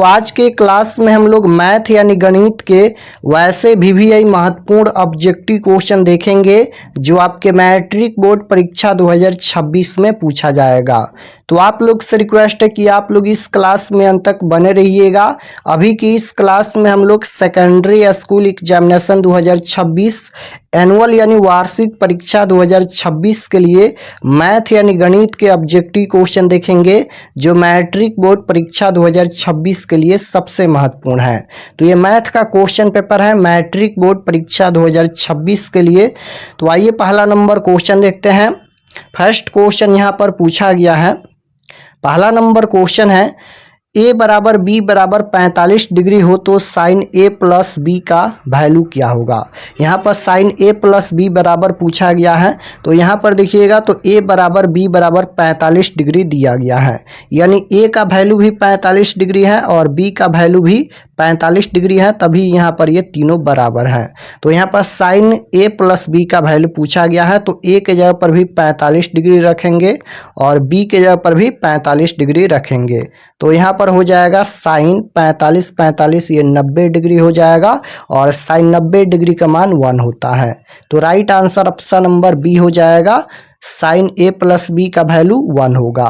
तो आज के क्लास में हम लोग मैथ यानी गणित के वैसे VVI महत्वपूर्ण ऑब्जेक्टिव क्वेश्चन देखेंगे जो आपके मैट्रिक बोर्ड परीक्षा 2026 में पूछा जाएगा। तो आप लोग से रिक्वेस्ट है कि आप लोग इस क्लास में अंत तक बने रहिएगा। अभी की इस क्लास में हम लोग सेकेंडरी स्कूल एग्जामिनेशन 2026 एनुअल यानी वार्षिक परीक्षा 2026 के लिए मैथ यानी गणित के ऑब्जेक्टिव क्वेश्चन देखेंगे जो मैट्रिक बोर्ड परीक्षा 2026 के लिए सबसे महत्वपूर्ण है। तो ये मैथ का क्वेश्चन पेपर है मैट्रिक बोर्ड परीक्षा 2026 के लिए। तो आइए पहला नंबर क्वेश्चन देखते हैं। फर्स्ट क्वेश्चन यहाँ पर पूछा गया है। पहला नंबर क्वेश्चन है a बराबर b बराबर 45 डिग्री हो तो साइन a प्लस बी का वैल्यू क्या होगा। यहाँ पर साइन a प्लस बी बराबर पूछा गया है। तो यहाँ पर देखिएगा तो a बराबर b बराबर 45 डिग्री दिया गया है, यानी a का वैल्यू भी 45 डिग्री है और b का वैल्यू भी 45 डिग्री है, तभी यहाँ पर ये तीनों बराबर हैं। तो यहाँ पर साइन a प्लस बी का वैल्यू पूछा गया है, तो a के जगह पर भी 45 डिग्री रखेंगे और b के जगह पर भी 45 डिग्री रखेंगे। तो यहाँ पर हो जाएगा साइन 45 45 ये 90 डिग्री हो जाएगा और साइन 90 डिग्री का मान 1 होता है। तो right answer option number B हो जाएगा, साइन a प्लस बी का वैल्यू 1 होगा।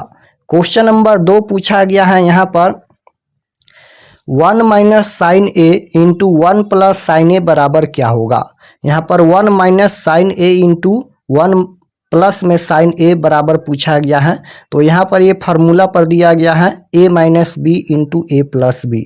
क्वेश्चन नंबर 2 पूछा गया है यहाँ पर 1 माइनस साइन ए इंटू 1 प्लस साइन ए बराबर क्या होगा। यहाँ पर 1 माइनस साइन ए इंटू 1 प्लस में साइन ए बराबर पूछा गया है। तो यहाँ पर ये फार्मूला पर दिया गया है a minus b into a plus b.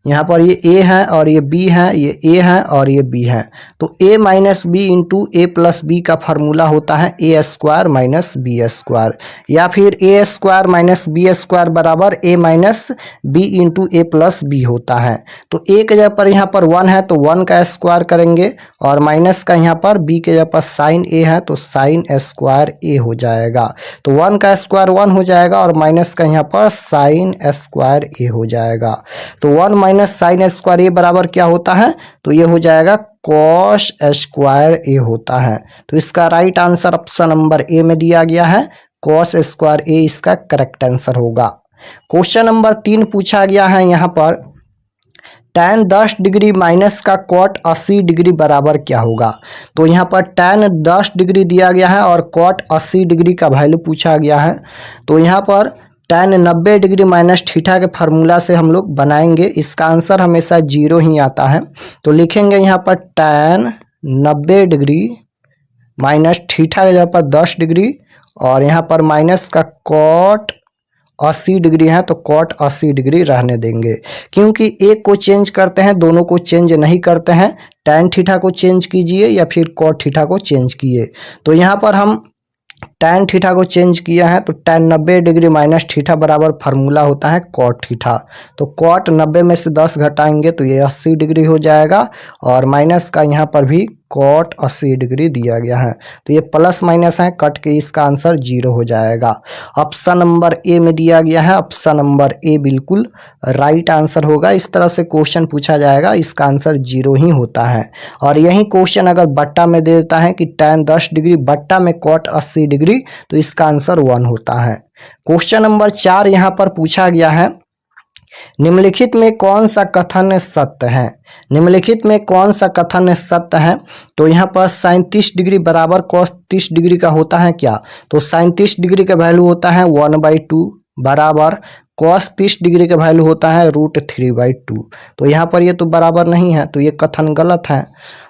यहाँ पर ये a है और ये b है, ये a है और ये b है। तो a minus b into a plus b का फार्मूला होता है a square minus b square, या फिर a square minus b square बराबर a minus b into a plus b होता है। तो a के जगह पर यहाँ पर 1 है तो 1 का स्क्वायर करेंगे और माइनस का यहाँ पर b के जगह पर साइन a है तो साइन स्क्वायर a हो जाएगा। तो 1 का स्क्वायर 1 हो जाएगा और माइनस का यहाँ पर साइन स्क्वायर a हो जाएगा। तो 1 माइनस साइन स्क्वायर a बराबर क्या होता है, तो ये हो जाएगा कॉस स्क्वायर a होता है। तो इसका right answer option number A में दिया गया है, कॉस स्क्वायर a इसका करेक्ट आंसर होगा। क्वेश्चन नंबर 3 पूछा गया है यहाँ पर tan 10 डिग्री माइनस का कॉट 80 डिग्री बराबर क्या होगा। तो यहाँ पर tan 10 डिग्री दिया गया है और कॉट 80 डिग्री का वैल्यू पूछा गया है। तो यहाँ पर tan 90 डिग्री माइनस थीटा के फार्मूला से हम लोग बनाएंगे, इसका आंसर हमेशा 0 ही आता है। तो लिखेंगे यहाँ पर tan 90 डिग्री माइनस थीटा के जगह पर 10 डिग्री और यहाँ पर माइनस का कॉट 80 डिग्री है तो कॉट 80 डिग्री रहने देंगे, क्योंकि एक को चेंज करते हैं दोनों को चेंज नहीं करते हैं। tan थीटा को चेंज कीजिए या फिर कॉट थीटा को चेंज किए। तो यहाँ पर हम tan थीटा को चेंज किया है तो tan 90 डिग्री माइनस थीटा बराबर फार्मूला होता है कॉट थीटा। तो कॉट 90 में से 10 घटाएंगे तो ये 80 डिग्री हो जाएगा और माइनस का यहाँ पर भी कॉट 80 डिग्री दिया गया है। तो ये प्लस माइनस है, कट के इसका आंसर 0 हो जाएगा। ऑप्शन नंबर ए में दिया गया है, ऑप्शन नंबर ए बिल्कुल राइट आंसर होगा। इस तरह से क्वेश्चन पूछा जाएगा, इसका आंसर 0 ही होता है। और यही क्वेश्चन अगर बट्टा में दे देता है कि tan 10 डिग्री बट्टा में कॉट 80 डिग्री तो इसका आंसर 1 होता है। क्वेश्चन नंबर 4 यहाँ पर पूछा गया है निम्नलिखित में कौन सा कथन सत्य है। निम्नलिखित में कौन सा कथन सत्य है। तो यहाँ पर 37 डिग्री बराबर cos 30 डिग्री का होता है क्या। तो 37 डिग्री का वैल्यू होता है 1/2 बराबर cos 30 डिग्री का वैल्यू होता है √3/2। तो यहाँ पर ये तो बराबर नहीं है तो ये कथन गलत है।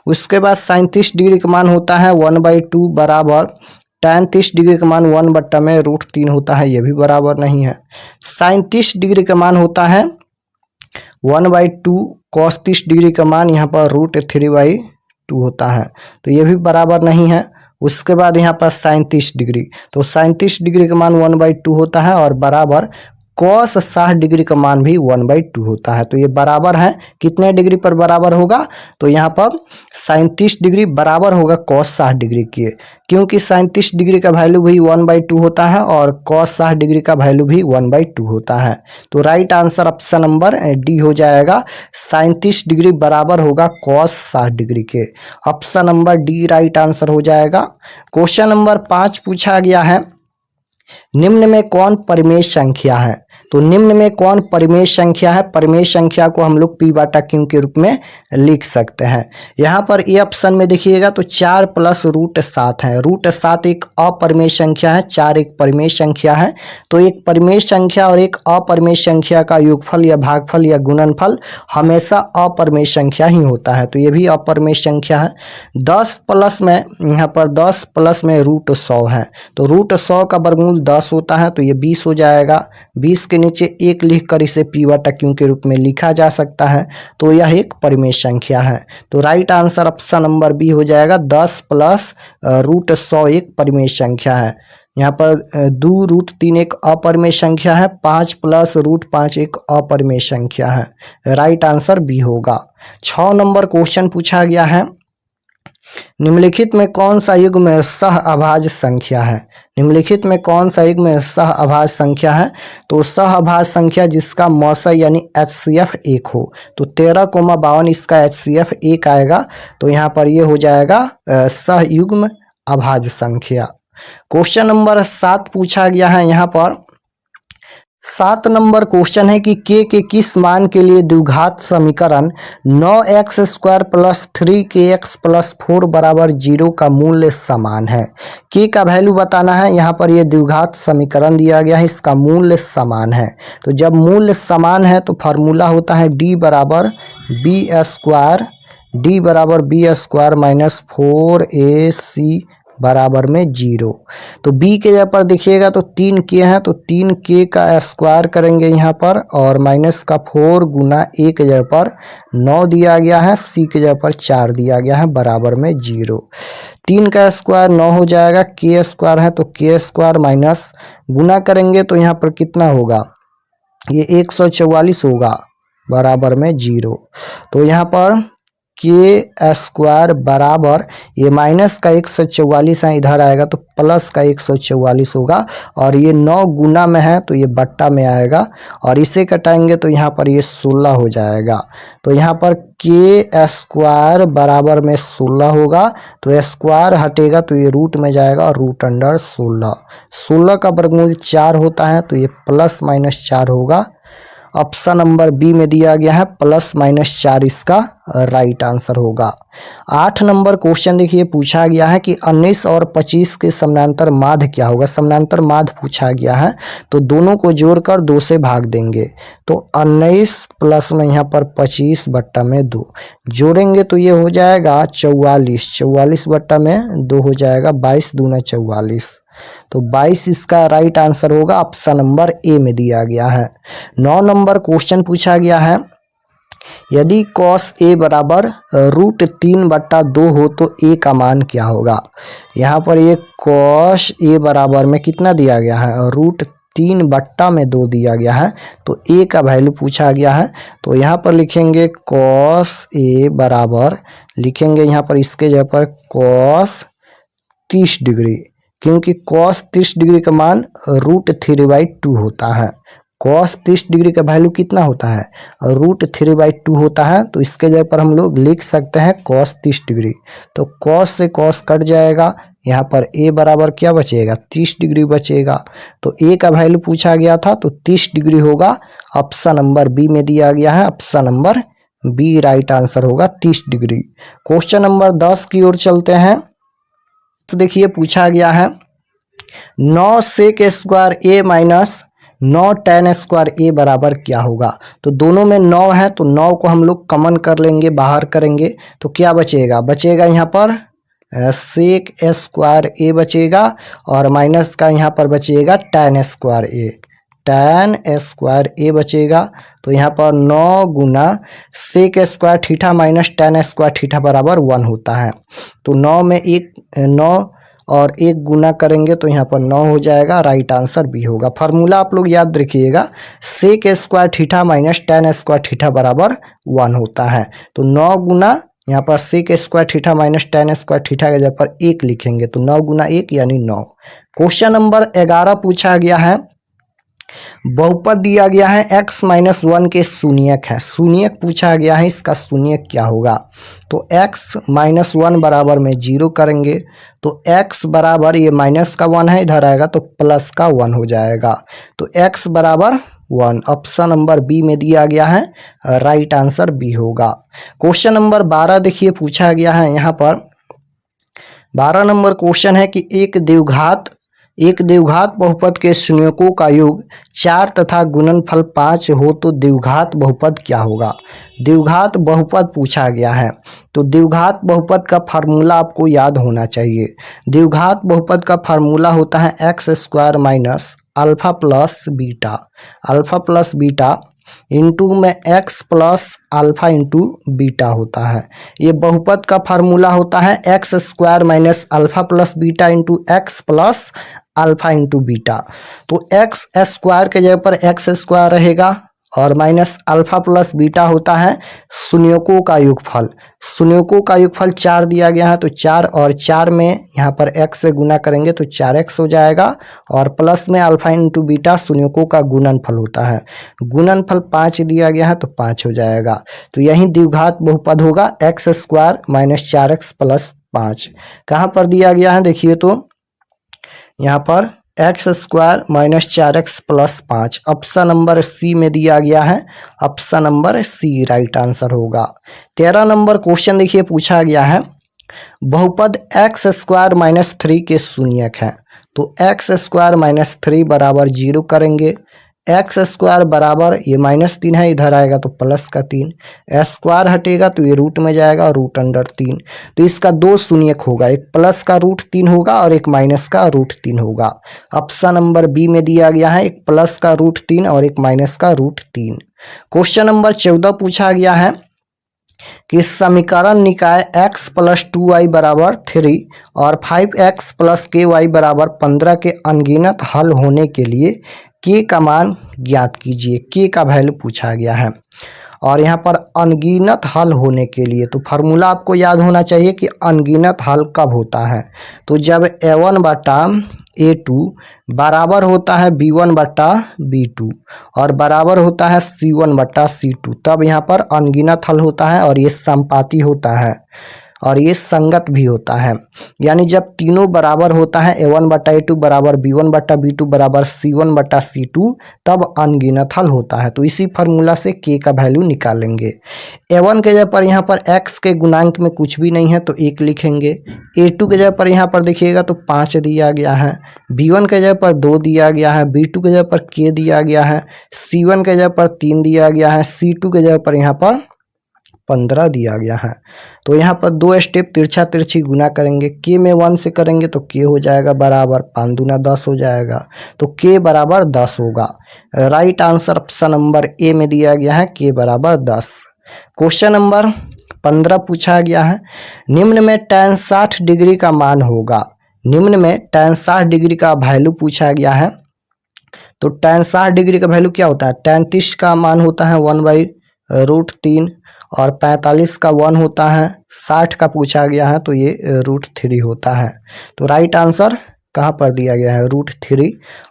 उसके बाद 37 डिग्री का मान होता है 1/2 बराबर tan 30 डिग्री का मान 1 में √3 होता है, ये भी बराबर नहीं है। sin 30 डिग्री का मान होता है 1/2 cos 30 डिग्री का मान यहाँ पर √3/2 होता है, तो ये भी बराबर नहीं है। उसके बाद यहाँ पर sin 30 डिग्री, तो sin 30 डिग्री का मान 1/2 होता है और बराबर cos 60 डिग्री का मान भी 1/2 होता है। तो ये बराबर है, कितने डिग्री पर बराबर होगा, तो यहाँ पर sin 30 डिग्री बराबर होगा cos 60 डिग्री के, क्योंकि sin 30 डिग्री का वैल्यू भी 1/2 होता है और cos 60 डिग्री का वैल्यू भी 1/2 होता है। तो right answer option number D हो जाएगा, sin 30 डिग्री बराबर होगा cos 60 डिग्री के। Option number D right answer हो जाएगा। क्वेश्चन नंबर 5 पूछा गया है निम्न में कौन परिमेय संख्या है? तो निम्न में कौन परिमेय संख्या है? परिमेय संख्या को हम लोग p बटा q के रूप में लिख सकते हैं। यहाँ पर ए ऑप्शन में देखिएगा तो 4 प्लस √7 है। √7 एक अपरिमेय संख्या है, 4 एक परिमेय संख्या है। तो एक परिमेय संख्या और एक अपरिमेय संख्या का योगफल या भागफल या गुणनफल हमेशा अपरिमेय संख्या ही होता है। तो ये भी अपरिमेय संख्या है। 10 प्लस में यहाँ पर 10 प्लस में √100 है, तो √100 का वर्गमूल 10 होता है, तो ये 20 हो जाएगा। 20 के नीचे 1 लिखकर इसे p बटा q के रूप में लिखा जा सकता है। तो यह एक परिमेय संख्या है। तो right answer option number B हो जाएगा। 10 प्लस √100 एक परिमेय संख्या है। यहाँ पर 2√3 एक अपरिमेय संख्या है, 5 प्लस √5 एक अपरिमेय संख्या है। राइट आंसर बी होगा। 6 नंबर क्वेश्चन पूछा गया है, निम्नलिखित में कौन सा युग्म सह अभाज्य संख्या है? निम्नलिखित में कौन सा युग्म सह अभाज्य संख्या है? तो सह अभाज्य संख्या जिसका मौसा यानी HCF 1 हो। तो 13,52 इसका HCF 1 आएगा। तो यहाँ पर ये हो जाएगा सहयुग्म अभाज्य संख्या। क्वेश्चन नंबर 7 पूछा गया है। यहाँ पर 7 नंबर क्वेश्चन है कि के किस मान के लिए द्विघात समीकरण 9x² प्लस 3kx प्लस 4 बराबर 0 का मूल्य समान है। के का वैल्यू बताना है। यहाँ पर ये द्विघात समीकरण दिया गया है, इसका मूल्य समान है। तो जब मूल्य समान है तो फार्मूला होता है d बराबर b² माइनस 4ac बराबर में 0। तो b के जगह पर देखिएगा तो 3k है, तो 3k का स्क्वायर करेंगे यहाँ पर, और माइनस का 4 गुना a के जगह पर 9 दिया गया है, c के जगह पर 4 दिया गया है, बराबर में 0। 3 का स्क्वायर 9 हो जाएगा, k स्क्वायर है तो k स्क्वायर माइनस गुना करेंगे तो यहाँ पर कितना होगा, ये 144 होगा, बराबर में 0। तो यहाँ पर के स्क्वायर बराबर ये माइनस का 144 है, इधर आएगा तो प्लस का 144 होगा, और ये 9 गुना में है तो ये बट्टा में आएगा, और इसे कटाएंगे तो यहाँ पर ये 16 हो जाएगा। तो यहाँ पर के स्क्वायर बराबर में 16 होगा, तो स्क्वायर हटेगा तो ये रूट में जाएगा, और रूट अंडर 16 का वर्गमूल 4 होता है, तो ये प्लस माइनस 4 होगा। ऑप्शन नंबर बी में दिया गया है प्लस माइनस 4 इसका राइट आंसर होगा। 8 नंबर क्वेश्चन देखिए पूछा गया है कि 19 और 25 के समानांतर माध्य क्या होगा। समानांतर माध्य पूछा गया है, तो दोनों को जोड़कर 2 से भाग देंगे। तो 19 प्लस में यहाँ पर 25 बट्टा में 2 जोड़ेंगे तो ये हो जाएगा 44। 44 बट्टा में 2 हो जाएगा 22 दूना 44। तो 22 इसका राइट आंसर होगा। ऑप्शन नंबर ए में दिया गया है। 9 नंबर क्वेश्चन पूछा गया है, यदि cos a बराबर √3/2 हो तो a का मान क्या होगा। यहाँ पर ये cos a बराबर में कितना दिया गया है, √3/2 दिया गया है, तो a का वैल्यू पूछा गया है। तो यहाँ पर लिखेंगे cos a बराबर, लिखेंगे यहाँ पर इसके जगह पर cos 30 डिग्री, क्योंकि cos 30 डिग्री का मान √3/2 होता है। cos 30 डिग्री का वैल्यू कितना होता है, √3/2 होता है। तो इसके जगह पर हम लोग लिख सकते हैं cos 30 डिग्री। तो cos से cos कट जाएगा, यहाँ पर a बराबर क्या बचेगा, 30 डिग्री बचेगा। तो a का वैल्यू पूछा गया था, तो 30 डिग्री होगा। ऑप्शन नंबर बी में दिया गया है, option number B right answer होगा 30 डिग्री। क्वेश्चन नंबर 10 की ओर चलते हैं। देखिए पूछा गया है 9 sec square a minus 9 tan square a बराबर क्या होगा। तो दोनों में 9 है, तो 9 को हम लोग कॉमन कर लेंगे, बाहर करेंगे तो क्या बचेगा, बचेगा यहाँ पर sec स्क्वायर a बचेगा, और माइनस का यहाँ पर बचेगा tan square a, tan square a बचेगा। तो यहाँ पर 9 गुना sec square theta minus tan square theta बराबर 1 होता है। तो 9 में 9 और 1 गुना करेंगे तो यहाँ पर 9 हो जाएगा, राइट आंसर बी होगा। फार्मूला आप लोग याद रखिएगा, sec square theta minus tan square theta बराबर 1 होता है। तो 9 गुना यहाँ पर sec square theta minus tan square theta के जगह पर 1 लिखेंगे, तो 9 गुना 1 यानी 9। क्वेश्चन नंबर 11 पूछा गया है, बहुपद दिया गया है x माइनस 1 के शून्यक है, शून्यक पूछा गया है, इसका शून्यक क्या होगा। तो x माइनस 1 बराबर में 0 करेंगे तो x बराबर, ये माइनस का 1 है इधर आएगा तो प्लस का 1 हो जाएगा। तो x बराबर 1, ऑप्शन नंबर बी में दिया गया है, राइट आंसर बी होगा। क्वेश्चन नंबर 12 देखिए पूछा गया है यहाँ पर 12 नंबर क्वेश्चन है कि एक द्विघात बहुपद के शून्यकों का योग 4 तथा गुणनफल 5 हो तो द्विघात बहुपद क्या होगा। द्विघात बहुपद पूछा गया है तो द्विघात बहुपद का फार्मूला आपको याद होना चाहिए। द्विघात बहुपद का फार्मूला होता है x square minus alpha plus beta into में x plus alpha into beta होता है। ये बहुपद का फार्मूला होता है x square minus alpha plus beta into x plus alpha into beta. तो एक्स स्क्वायर के जगह पर एक्स स्क्वायर रहेगा और माइनस अल्फा प्लस बीटा होता है शून्यकों का योगफल। शून्यकों का योगफल 4 दिया गया है तो 4 और 4 में यहाँ पर x से गुना करेंगे तो 4x हो जाएगा और प्लस में अल्फा इंटू बीटा शून्यकों का गुणनफल होता है। गुणनफल 5 दिया गया है तो 5 हो जाएगा। तो यही द्विघात बहुपद होगा x square minus 4x plus 5। कहाँ पर दिया गया है देखिए तो यहाँ पर x square minus 4x plus 5, option number C में दिया गया है, option number C right answer होगा। 13 नंबर क्वेश्चन देखिए पूछा गया है बहुपद एक्स स्क्वायर माइनस 3 के शून्यक है तो एक्स स्क्वायर माइनस 3 बराबर 0 करेंगे। एक्स स्क्वायर बराबर, ये माइनस 3 है इधर आएगा तो प्लस का 3, स्क्वायर हटेगा तो ये रूट में जाएगा रूट अंडर 3। तो इसका 2 शून्यक होगा, एक प्लस का रूट 3 होगा और एक माइनस का रूट 3 होगा। ऑप्शन नंबर बी में दिया गया है एक प्लस का रूट 3 और एक माइनस का रूट 3। क्वेश्चन नंबर 14 पूछा गया है कि समीकरण निकाय x प्लस 2y बराबर 3 और 5x प्लस ky बराबर 15 के अनगिनत हल होने के लिए k का मान ज्ञात कीजिए। k का वैल्यू पूछा गया है और यहाँ पर अनगिनत हल होने के लिए तो फार्मूला आपको याद होना चाहिए कि अनगिनत हल कब होता है। तो जब a1 बटा a2 बराबर होता है b1 बटा b2 और बराबर होता है c1 बटा c2, तब यहाँ पर अनगिनत हल होता है और ये समपाती होता है और ये संगत भी होता है। यानी जब तीनों बराबर होता है a1 बटा a2 बराबर b1 बटा b2 बराबर c1 बटा c2, तब अनगिनत हल होता है। तो इसी फार्मूला से k का वैल्यू निकालेंगे। a1 के जगह पर यहाँ पर x के गुणांक में कुछ भी नहीं है तो 1 लिखेंगे। a2 के जगह पर यहाँ पर देखिएगा तो 5 दिया गया है, b1 के जगह पर 2 दिया गया है, b2 के जगह पर k दिया गया है, c1 के जगह पर 3 दिया गया है, c2 के जगह पर यहाँ पर 15 दिया गया है। तो यहाँ पर 2 स्टेप तिरछा तिरछी गुना करेंगे, k में 1 से करेंगे तो k हो जाएगा बराबर 5 दूना 10 हो जाएगा, तो k बराबर 10 होगा। Right answer option number A में दिया गया है k बराबर 10। क्वेश्चन नंबर 15 पूछा गया है निम्न में tan 60 डिग्री का मान होगा। निम्न में tan 60 डिग्री का वैल्यू पूछा गया है तो tan 60 डिग्री का वैल्यू क्या होता है। tan 30 का मान होता है 1/√3 और 45 का 1 होता है, 60 का पूछा गया है तो ये √3 होता है। तो राइट आंसर कहाँ पर दिया गया है √3,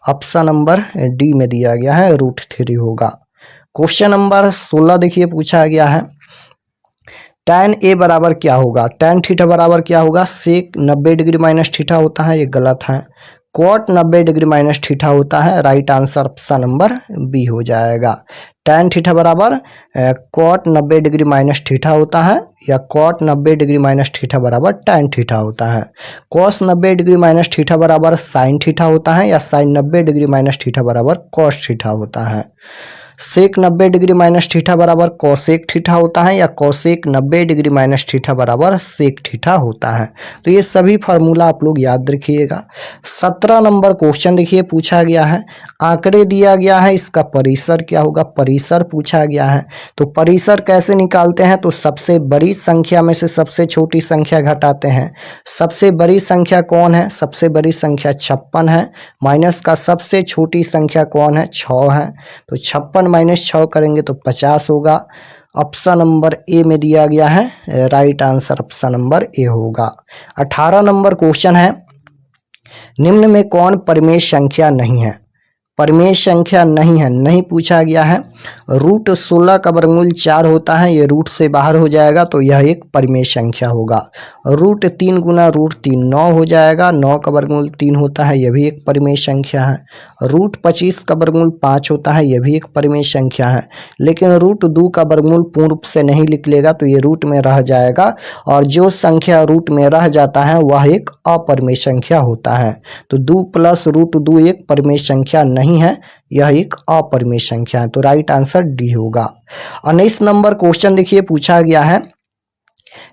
ऑप्शन नंबर डी में दिया गया है √3 होगा। क्वेश्चन नंबर 16 देखिए पूछा गया है tan a बराबर क्या होगा। tan थीटा बराबर क्या होगा, सेक 90 डिग्री माइनस थीटा होता है, ये गलत है। cot 90 डिग्री माइनस थीटा होता है, right answer option number B हो जाएगा। tan थीटा बराबर cot 90 डिग्री माइनस थीटा होता है या cot 90 डिग्री माइनस थीटा बराबर tan थीटा होता है। cos 90 डिग्री माइनस थीटा बराबर sin थीटा होता है या sin 90 डिग्री माइनस थीटा बराबर cos थीटा होता है। सेक 90 डिग्री माइनस थीटा बराबर कोसेक थीटा होता है या कोसेक 90 डिग्री माइनस थीटा बराबर सेक थीटा होता है। तो ये सभी फार्मूला आप लोग याद रखिएगा। 17 नंबर क्वेश्चन देखिए पूछा गया है आंकड़े दिया गया है, इसका परिसर क्या होगा। परिसर पूछा गया है तो परिसर कैसे निकालते हैं, तो सबसे बड़ी संख्या में से सबसे छोटी संख्या घटाते हैं। सबसे बड़ी संख्या कौन है, सबसे बड़ी संख्या 56 है। माइनस का सबसे छोटी संख्या कौन है, 6 है। तो 56 माइनस 6 करेंगे तो 50 होगा। ऑप्शन नंबर ए में दिया गया है, right answer option number A होगा। 18 नंबर क्वेश्चन है निम्न में कौन परिमेय संख्या नहीं है। परिमेय संख्या नहीं है, नहीं पूछा गया है। रूट 16 का वर्गमूल 4 होता है, ये रूट से बाहर हो जाएगा तो यह एक परिमेय संख्या होगा। रूट 3 गुना रूट 3 9 हो जाएगा, 9 का वर्गमूल 3 होता है, यह भी एक परिमेय संख्या है। रूट 25 का वर्गमूल 5 होता है, यह भी एक परिमेय संख्या है। लेकिन रूट 2 का वर्गमूल पूर्ण रूप से नहीं निकलेगा तो ये रूट में रह जाएगा, और जो संख्या रूट में रह जाता है वह एक अपरिमेय संख्या होता है। तो 2 प्लस रूट 2 एक परिमेय संख्या नहीं है, यह एक अपरिमेय संख्या है। तो राइट आंसर डी होगा। 19 नंबर क्वेश्चन देखिए पूछा गया है,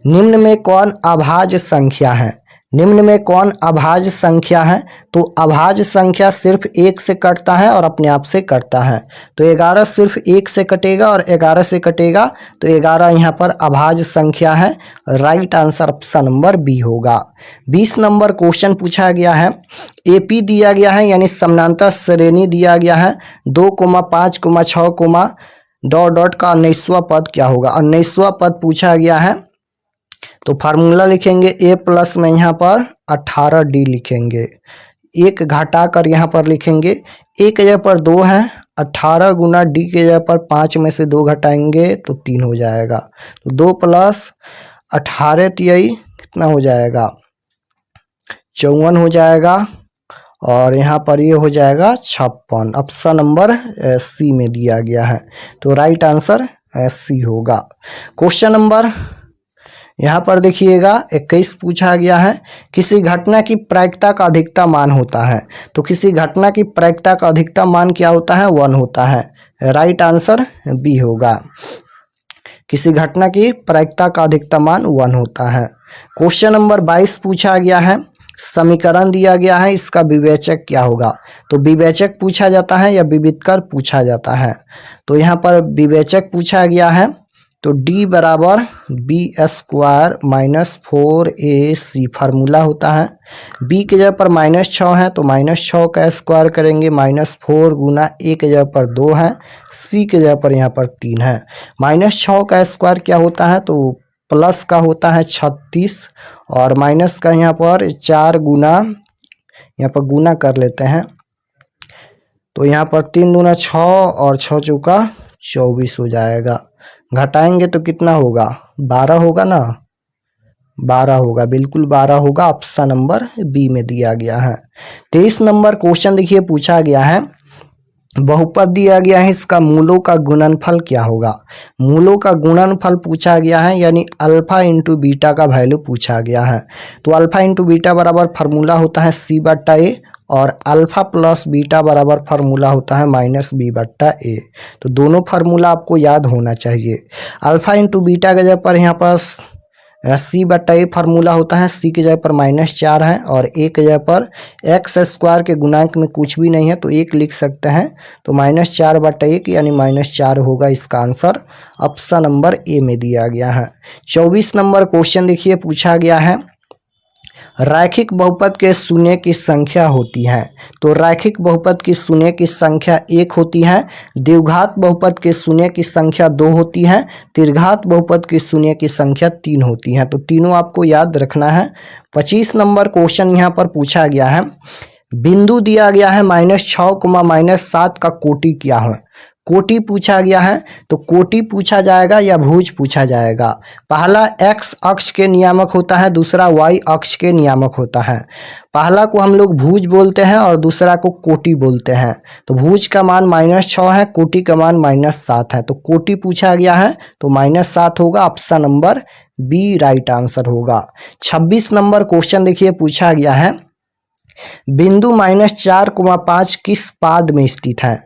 निम्न में कौन अभाज्य संख्या है? निम्न में कौन अभाज्य संख्या है? तो अभाज्य संख्या सिर्फ 1 से कटता है और अपने आप से कटता है। तो 11 सिर्फ 1 से कटेगा और 11 से कटेगा, तो 11 यहाँ पर अभाज्य संख्या है। Right answer option number B होगा। 20 नंबर क्वेश्चन पूछा गया है, एपी दिया गया है यानी समानांतर श्रेणी दिया गया है, 2, 5, 6, डॉट डॉट का 19वां पद क्या होगा? 19वां पद पूछा गया है तो फार्मूला लिखेंगे a प्लस में यहाँ पर 18d लिखेंगे, एक घटा कर यहाँ पर लिखेंगे, a के जगह पर 2 है, 18 गुना d के जगह पर 5 में से 2 घटाएंगे तो 3 हो जाएगा। तो 2 प्लस 18 तिहाई कितना हो जाएगा? 54 हो जाएगा, और यहाँ पर ये हो जाएगा 56। ऑप्शन नंबर सी में दिया गया है, तो राइट आंसर सी होगा। क्वेश्चन नंबर यहाँ पर देखिएगा 21 पूछा गया है, किसी घटना की प्रायिकता का अधिकतम मान होता है। तो किसी घटना की प्रायिकता का अधिकतम मान क्या होता है? 1 होता है। राइट आंसर बी होगा। किसी घटना की प्रायिकता का अधिकतम मान 1 होता है। क्वेश्चन नंबर 22 पूछा गया है, समीकरण दिया गया है, इसका विवेचक क्या होगा? तो विवेचक पूछा जाता है या विविधकर पूछा जाता है? तो यहाँ पर विवेचक पूछा गया है, तो d बराबर B square minus 4ac formula होता है। b के जगह पर -6 है तो -6 का स्क्वायर करेंगे, -4 गुना a के जगह पर 2 है, c के जगह पर यहाँ पर 3 है। -6 का स्क्वायर क्या होता है? तो प्लस का होता है 36, और माइनस का यहाँ पर 4 गुना, यहाँ पर गुना कर लेते हैं, तो यहाँ पर 3 दूना 6 और 6 चौका 24 हो जाएगा। घटाएंगे तो कितना होगा? 12 होगा ना, 12 होगा, बिल्कुल 12 होगा। ऑप्शन नंबर बी में दिया गया है। 23 नंबर क्वेश्चन देखिए पूछा गया है, बहुपद दिया गया है, इसका मूलों का गुणनफल क्या होगा? मूलों का गुणनफल पूछा गया है, यानी अल्फा इंटू बीटा का वैल्यू पूछा गया है। तो अल्फा इंटू बीटा बराबर फार्मूला होता है c/a, और अल्फा प्लस बीटा बराबर फार्मूला होता है -b/a। तो दोनों फार्मूला आपको याद होना चाहिए। अल्फा इंटू बीटा के जगह पर यहाँ पर c/a फार्मूला होता है, c की जगह पर -4 है, और a की जगह पर x स्क्वायर के गुणांक में कुछ भी नहीं है तो 1 लिख सकते हैं, तो -4/1 यानी -4 होगा इसका आंसर। ऑप्शन नंबर ए में दिया गया है। 24 नंबर क्वेश्चन देखिए पूछा गया है, रैखिक बहुपद के शून्य की संख्या होती है। तो रैखिक बहुपद की शून्य की संख्या 1 होती है, द्विघात बहुपद के शून्य की संख्या 2 होती है, त्रिघात बहुपद की शून्य की संख्या 3 होती है। तो तीनों आपको याद रखना है। 25 नंबर क्वेश्चन यहाँ पर पूछा गया है, बिंदु दिया गया है -6, -7 का कोटि क्या है? कोटि पूछा गया है, तो कोटि पूछा जाएगा या भुज पूछा जाएगा? पहला x अक्ष के नियामक होता है, दूसरा y अक्ष के नियामक होता है। पहला को हम लोग भुज बोलते हैं और दूसरा को कोटि बोलते हैं। तो भुज का मान -6 है, कोटि का मान -7 है, तो कोटि पूछा गया है तो -7 होगा। Option number B right answer होगा। 26 नंबर क्वेश्चन देखिए पूछा गया है, बिंदु -4, 5 किस पाद में स्थित है?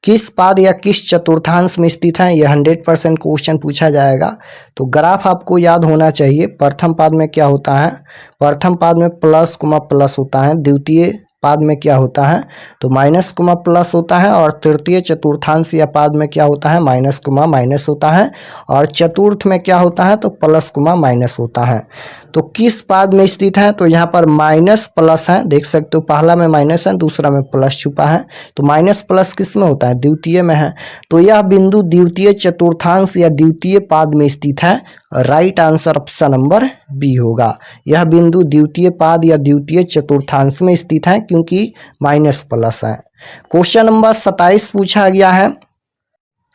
किस पाद या किस चतुर्थांश में स्थित है? यह 100% क्वेश्चन पूछा जाएगा। तो ग्राफ आपको याद होना चाहिए। प्रथम पाद में क्या होता है? प्रथम पाद में प्लस होता है, द्वितीय पाद में क्या होता है? तो -, होता है, और तृतीय चतुर्थांश या पाद में क्या होता है? -, होता है, और चतुर्थ में क्या होता है? तो +, होता है। तो किस पाद में स्थित है? तो यहाँ पर -+ है, देख सकते हो, पहला में माइनस है, दूसरा में प्लस छुपा है, तो -+ किस में होता है? द्वितीय में है। तो यह बिंदु द्वितीय चतुर्थांश या द्वितीय पाद में स्थित है। Right answer option number B होगा। यह बिंदु द्वितीय पाद या द्वितीय चतुर्थांश में स्थित है क्योंकि माइनस प्लस है। क्वेश्चन नंबर 27 पूछा गया है।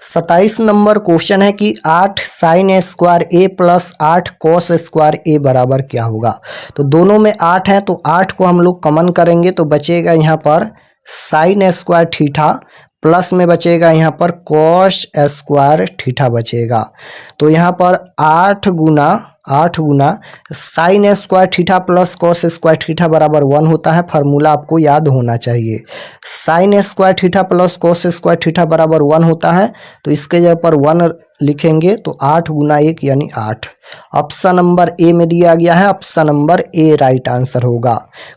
27 नंबर क्वेश्चन है कि 8 साइन स्क्वायर ए प्लस 8 कॉस स्क्वायर ए बराबर क्या होगा। तो दोनों में 8 है तो 8 को हम लोग कॉमन करेंगे तो बचेगा यहाँ पर साइन स्क्वायर थीटा प्लस में बचेगा यहाँ पर कॉस स्क्वायर थीटा बचेगा। तो यहाँ पर 8 गुना sine square theta plus cos square theta बराबर 1 होता है। फार्मूला आपको याद होना चाहिए। Sine square theta plus cos square theta बराबर 1 होता है तो इसके जगह पर 1 लिखेंगे तो 8 गुना 1 यानी 8। ऑप्शन नंबर ए में दिया गया है, option number A right answer होगा।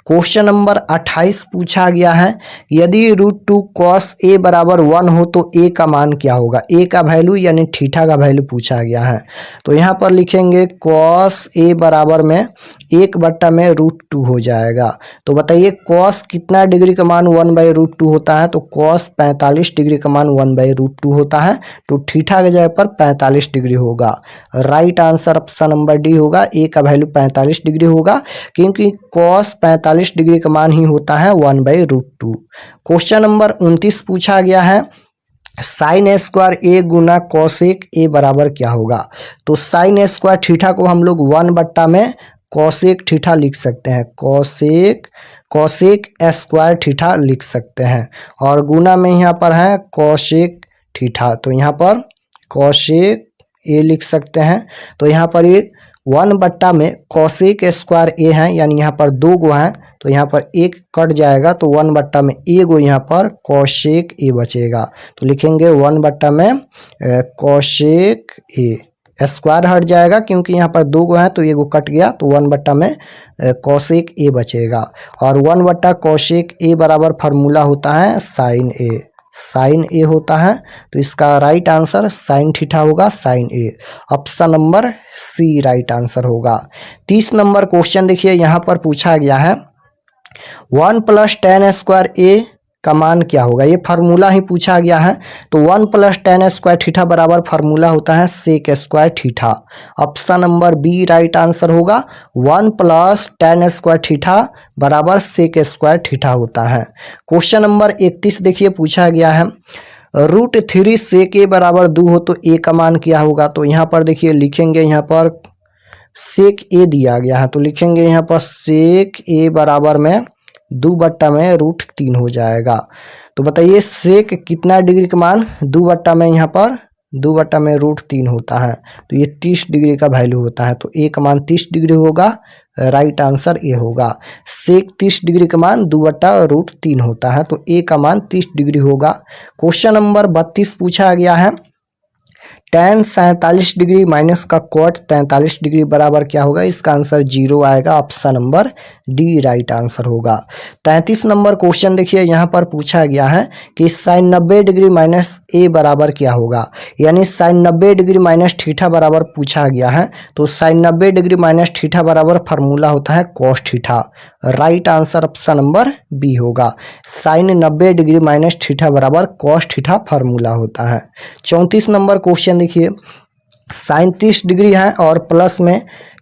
क्वेश्चन नंबर 28 पूछा गया है यदि √2 कॉस ए बराबर 1 हो तो ए का मान क्या होगा। ए का वैल्यू यानी थीटा का वैल्यू पूछा गया है। तो यहाँ पर लिखेंगे कॉस ए बराबर में 1 में √2 हो जाएगा। तो बताइए कॉस कितना डिग्री का मान 1/√2 होता है। तो कॉस 45 डिग्री का मान 1/√2 होता है। तो थीटा के जगह पर 45 डिग्री होगा। Right answer option number D होगा। ए का वैल्यू 45 डिग्री होगा क्योंकि कॉस 45 डिग्री का मान ही होता है 1/√2। क्वेश्चन नंबर 29 पूछा गया है साइन स्क्वायर ए गुना कॉसेक ए बराबर क्या होगा। तो साइन स्क्वायर थीटा को हम लोग 1 में कॉसेक थीटा लिख सकते हैं। कॉसेक स्क्वायर थीटा लिख सकते हैं और गुना में यहाँ पर है कॉसेक थीटा। तो यहाँ पर कॉसेक ए लिख सकते हैं। तो यहाँ पर ये 1 में कॉसेक स्क्वायर ए है यानी यहाँ पर 2 गो हैं तो यहाँ पर 1 कट जाएगा तो 1 में ए गो यहाँ पर कॉसेक ए बचेगा। तो लिखेंगे 1 में कॉसेक ए। स्क्वायर हट जाएगा क्योंकि यहाँ पर 2 गो हैं तो 1 गो कट गया तो 1 में कॉसेक ए बचेगा। और 1 कॉसेक ए बराबर फार्मूला होता है साइन ए होता है। तो इसका राइट आंसर साइन थीटा होगा, sine A. Option number C right answer होगा। 30 नंबर क्वेश्चन देखिए यहाँ पर पूछा गया है 1 + tan स्क्वायर ए का मान क्या होगा। ये फार्मूला ही पूछा गया है। तो 1 + tan स्क्वायर थीटा बराबर फार्मूला होता है sec square theta. Option number B right answer होगा। 1 + tan स्क्वायर थीटा बराबर सेक स्क्वायर थीटा होता है। क्वेश्चन नंबर 31 देखिए पूछा गया है √3 सेक ए बराबर 2 हो तो ए का मान क्या होगा। तो यहाँ पर देखिए लिखेंगे यहाँ पर सेक ए दिया गया है तो लिखेंगे यहाँ पर सेक ए बराबर में 2 में √3 हो जाएगा। तो बताइए सेक कितना डिग्री का मान 2 में यहाँ पर 2 में √3 होता है तो ये 30 डिग्री का वैल्यू होता है। तो ए का मान 30 डिग्री होगा। राइट आंसर ए होगा। सेक 30 डिग्री का मान 2/√3 होता है तो ए का मान 30 डिग्री होगा। क्वेश्चन नंबर 32 पूछा गया है tan 47 डिग्री माइनस का cot 43 डिग्री बराबर क्या होगा। इसका आंसर 0 आएगा। Option number D right answer होगा। 33 नंबर क्वेश्चन देखिए यहाँ पर पूछा गया है कि साइन 90 डिग्री माइनस ए बराबर क्या होगा। यानी साइन 90 डिग्री माइनस थीटा बराबर पूछा गया है। तो साइन 90 डिग्री माइनस थीटा बराबर फार्मूला होता है cos theta. Right answer option number B होगा। साइन 90 डिग्री माइनस थीटा बराबर कॉस थीटा फार्मूला होता है। 34 नंबर क्वेश्चन देखिए साइन 30 डिग्री है और प्लस में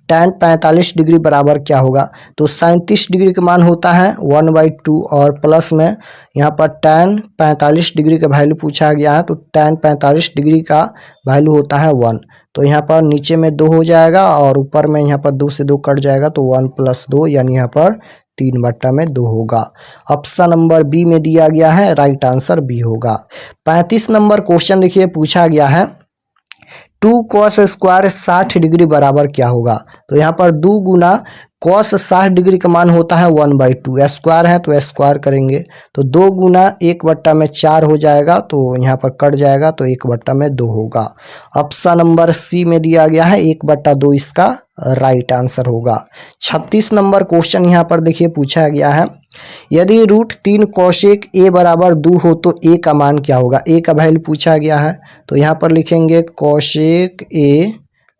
tan 45 डिग्री बराबर क्या होगा। तो साइन 30 डिग्री का मान होता है 1/2 और प्लस में यहाँ पर tan 45 डिग्री का वैल्यू पूछा गया है। तो tan 45 डिग्री का वैल्यू होता है 1। तो यहाँ पर नीचे में 2 हो जाएगा और ऊपर में यहाँ पर 2 से 2 कट जाएगा तो 1 + 2 यानी यहाँ पर 3 में 2 होगा। ऑप्शन नंबर बी में दिया गया है। राइट आंसर बी होगा। 35 नंबर क्वेश्चन देखिए पूछा गया है 2 cos स्क्वायर 60 डिग्री बराबर क्या होगा। तो यहाँ पर 2 गुना cos 60 डिग्री का मान होता है 1/2। स्क्वायर है तो स्क्वायर करेंगे तो 2 गुना 1 में 4 हो जाएगा तो यहाँ पर कट जाएगा तो 1 में 2 होगा। ऑप्शन नंबर सी में दिया गया है 1/2 इसका राइट आंसर होगा। 36 नंबर क्वेश्चन यहाँ पर देखिए पूछा गया है यदि √3 कॉसेक ए बराबर 2 हो तो ए का मान क्या होगा। ए का वैल्यू पूछा गया है तो यहाँ पर लिखेंगे कॉसेक ए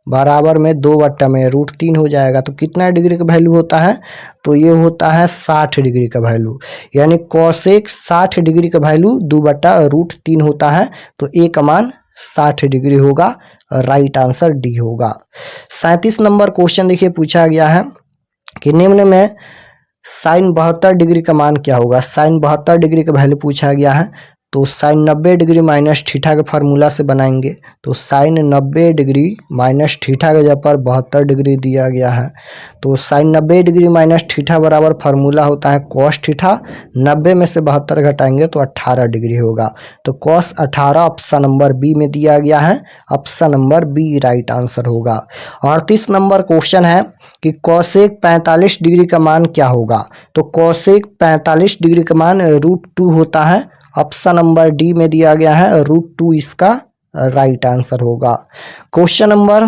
बराबर में 2 में √3 हो जाएगा। तो कितना डिग्री का वैल्यू होता है। तो ये होता है 60 डिग्री का वैल्यू यानी कॉसेक 60 डिग्री का वैल्यू 2/√3 होता है। तो ए का मान 60 डिग्री होगा। राइट आंसर डी होगा। 37 नंबर क्वेश्चन देखिए पूछा गया है कि निम्न में साइन 72 डिग्री का मान क्या होगा। साइन 72 डिग्री का वैल्यू पूछा गया है, तो साइन 90 डिग्री माइनस थीटा के फार्मूला से बनाएंगे। तो साइन 90 डिग्री माइनस थीटा के जगह पर 72 डिग्री दिया गया है, तो साइन 90 डिग्री माइनस थीटा बराबर फार्मूला होता है कॉस थीटा। 90 में से 72 घटाएंगे तो 18 डिग्री होगा। तो कॉस 18 ऑप्शन नंबर बी में दिया गया है, option number B right answer होगा। 38 नंबर क्वेश्चन है कि कॉसेक 45 डिग्री का मान क्या होगा। तो कॉसेक 45 डिग्री का मान √2 होता है, ऑप्शन नंबर डी में दिया गया है, √2 इसका राइट आंसर होगा। क्वेश्चन नंबर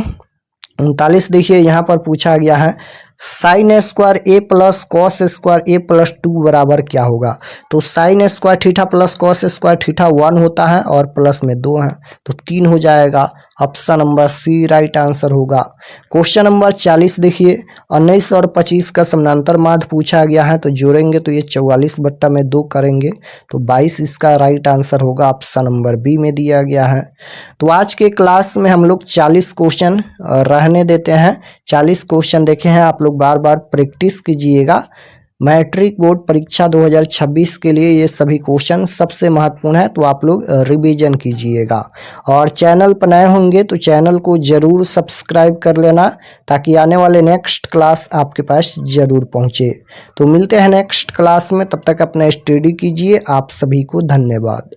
39 देखिए यहाँ पर पूछा गया है साइन स्क्वायर ए प्लस कॉस स्क्वायर ए प्लस 2 बराबर क्या होगा। तो sign square theta plus cos square theta 1 होता है और प्लस में 2 है तो 3 हो जाएगा, option number C right answer होगा। क्वेश्चन नंबर 40 देखिए 19 और 25 का समानांतर माध्य पूछा गया है, तो जोड़ेंगे तो ये 44/2 करेंगे तो 22 इसका राइट आंसर होगा, ऑप्शन नंबर बी में दिया गया है। तो आज के क्लास में हम लोग 40 क्वेश्चन रहने देते हैं। 40 क्वेश्चन देखे हैं, आप लोग बार बार प्रैक्टिस कीजिएगा। मैट्रिक बोर्ड परीक्षा 2026 के लिए ये सभी क्वेश्चन सबसे महत्वपूर्ण है, तो आप लोग रिवीजन कीजिएगा। और चैनल पर नए होंगे तो चैनल को ज़रूर सब्सक्राइब कर लेना, ताकि आने वाले नेक्स्ट क्लास आपके पास ज़रूर पहुँचे। तो मिलते हैं नेक्स्ट क्लास में, तब तक अपना स्टडी कीजिए। आप सभी को धन्यवाद।